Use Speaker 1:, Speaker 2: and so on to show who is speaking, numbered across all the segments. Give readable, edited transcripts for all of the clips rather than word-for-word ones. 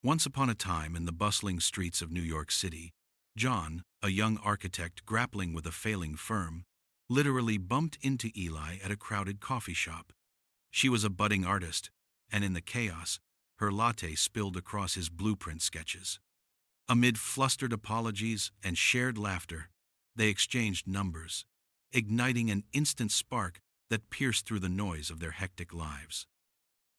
Speaker 1: Once upon a time in the bustling streets of New York City, John, a young architect grappling with a failing firm, literally bumped into Eli at a crowded coffee shop. She was a budding artist, and in the chaos, her latte spilled across his blueprint sketches. Amid flustered apologies and shared laughter, they exchanged numbers, igniting an instant spark that pierced through the noise of their hectic lives.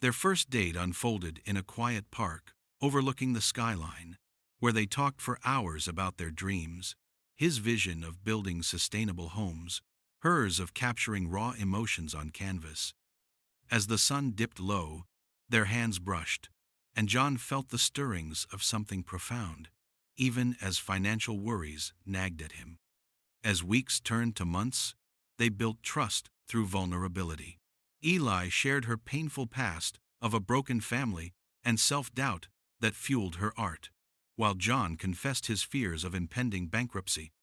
Speaker 1: Their first date unfolded in a quiet park overlooking the skyline, where they talked for hours about their dreams, his vision of building sustainable homes, hers of capturing raw emotions on canvas. As the sun dipped low, their hands brushed, and John felt the stirrings of something profound, even as financial worries nagged at him. As weeks turned to months, they built trust through vulnerability. Eli shared her painful past of a broken family and self-doubt that fueled her art, while John confessed his fears of impending bankruptcy.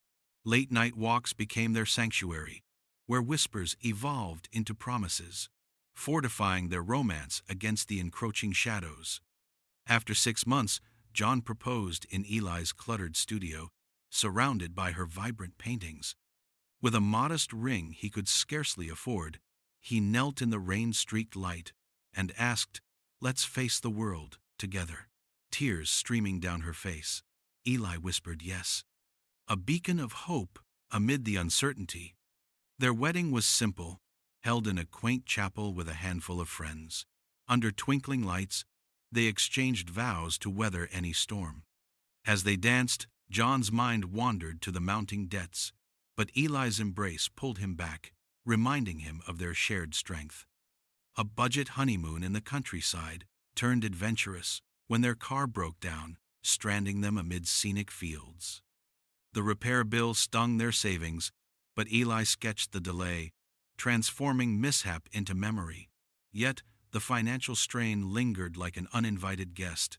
Speaker 1: Late-night walks became their sanctuary, where whispers evolved into promises, fortifying their romance against the encroaching shadows. After 6 months, John proposed in Eli's cluttered studio, surrounded by her vibrant paintings. With a modest ring he could scarcely afford, he knelt in the rain-streaked light and asked, "Let's face the world together." Tears streaming down her face, Eli whispered yes, a beacon of hope amid the uncertainty. Their wedding was simple, held in a quaint chapel with a handful of friends. Under twinkling lights, they exchanged vows to weather any storm. As they danced, John's mind wandered to the mounting debts, but Eli's embrace pulled him back, reminding him of their shared strength. A budget honeymoon in the countryside turned adventurous when their car broke down, stranding them amid scenic fields. The repair bill stung their savings, but Eli sketched the delay, transforming mishap into memory. Yet, the financial strain lingered like an uninvited guest.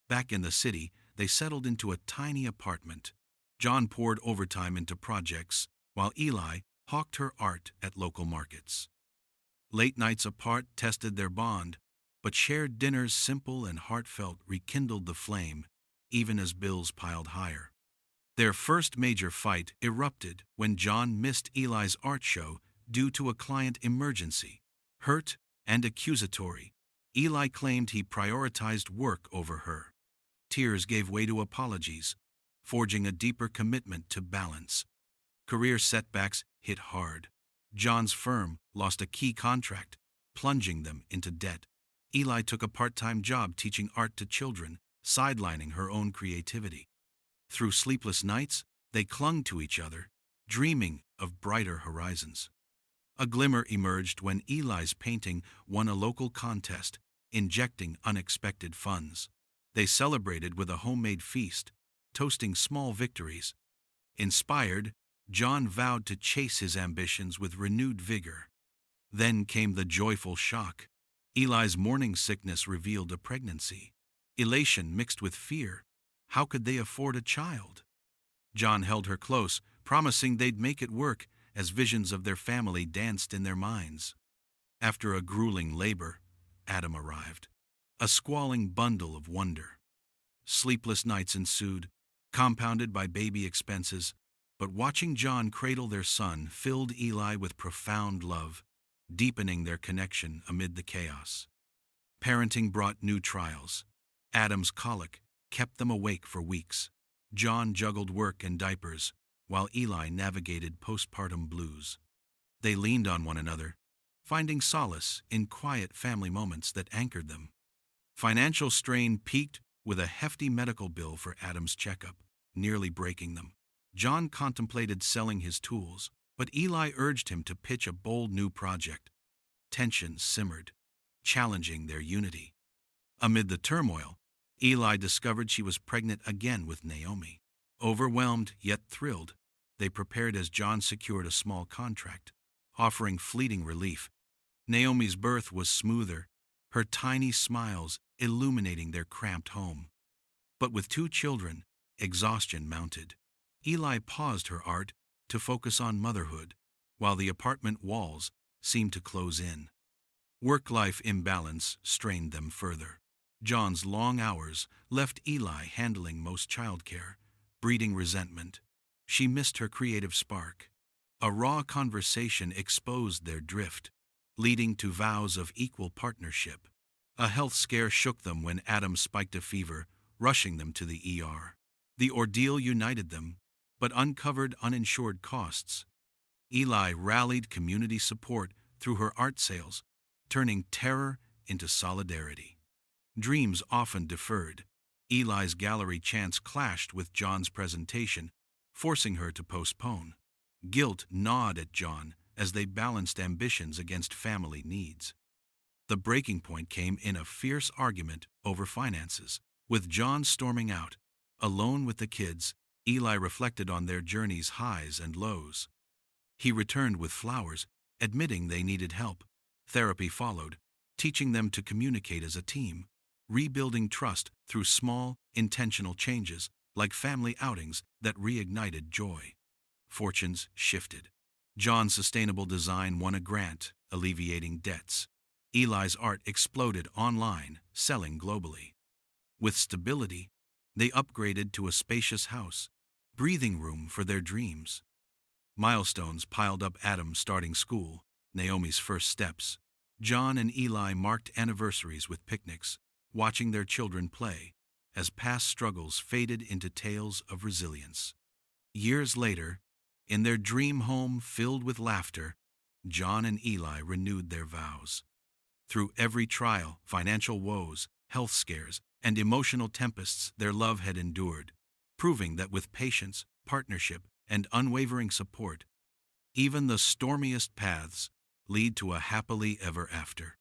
Speaker 1: Back in the city, they settled into a tiny apartment. John poured overtime into projects, while Eli hawked her art at local markets. Late nights apart tested their bond, but shared dinners, simple and heartfelt, rekindled the flame, even as bills piled higher. Their first major fight erupted when John missed Eli's art show due to a client emergency. Hurt and accusatory, Eli claimed he prioritized work over her. Tears gave way to apologies, forging a deeper commitment to balance. Career setbacks hit hard. John's firm lost a key contract, plunging them into debt. Eli took a part-time job teaching art to children, sidelining her own creativity. Through sleepless nights, they clung to each other, dreaming of brighter horizons. A glimmer emerged when Eli's painting won a local contest, injecting unexpected funds. They celebrated with a homemade feast, toasting small victories. Inspired, John vowed to chase his ambitions with renewed vigor. Then came the joyful shock. Eli's morning sickness revealed a pregnancy. Elation mixed with fear. How could they afford a child? John held her close, promising they'd make it work as visions of their family danced in their minds. After a grueling labor, Adam arrived, a squalling bundle of wonder. Sleepless nights ensued, compounded by baby expenses, but watching John cradle their son filled Eli with profound love, deepening their connection amid the chaos. Parenting brought new trials. Adam's colic kept them awake for weeks. John juggled work and diapers, while Eli navigated postpartum blues. They leaned on one another, finding solace in quiet family moments that anchored them. Financial strain peaked with a hefty medical bill for Adam's checkup, nearly breaking them. John contemplated selling his tools, but Eli urged him to pitch a bold new project. Tensions simmered, challenging their unity. Amid the turmoil, Eli discovered she was pregnant again with Naomi. Overwhelmed yet thrilled, they prepared as John secured a small contract, offering fleeting relief. Naomi's birth was smoother, her tiny smiles illuminating their cramped home. But with 2 children, exhaustion mounted. Eli paused her art to focus on motherhood, while the apartment walls seemed to close in. Work-life imbalance strained them further. John's long hours left Eli handling most childcare, breeding resentment. She missed her creative spark. A raw conversation exposed their drift, leading to vows of equal partnership. A health scare shook them when Adam spiked a fever, rushing them to the ER. The ordeal united them, but uncovered uninsured costs. Eli rallied community support through her art sales, turning terror into solidarity. Dreams often deferred. Eli's gallery chance clashed with John's presentation, forcing her to postpone. Guilt gnawed at John as they balanced ambitions against family needs. The breaking point came in a fierce argument over finances. With John storming out, alone with the kids, Eli reflected on their journey's highs and lows. He returned with flowers, admitting they needed help. Therapy followed, teaching them to communicate as a team, rebuilding trust through small, intentional changes like family outings that reignited joy. Fortunes shifted. John's sustainable design won a grant, alleviating debts. Eli's art exploded online, selling globally. With stability, they upgraded to a spacious house, breathing room for their dreams. Milestones piled up: Adam starting school, Naomi's first steps. John and Eli marked anniversaries with picnics, watching their children play, as past struggles faded into tales of resilience. Years later, in their dream home filled with laughter, John and Eli renewed their vows. Through every trial, financial woes, health scares, and emotional tempests, their love had endured, proving that with patience, partnership, and unwavering support, even the stormiest paths lead to a happily ever after.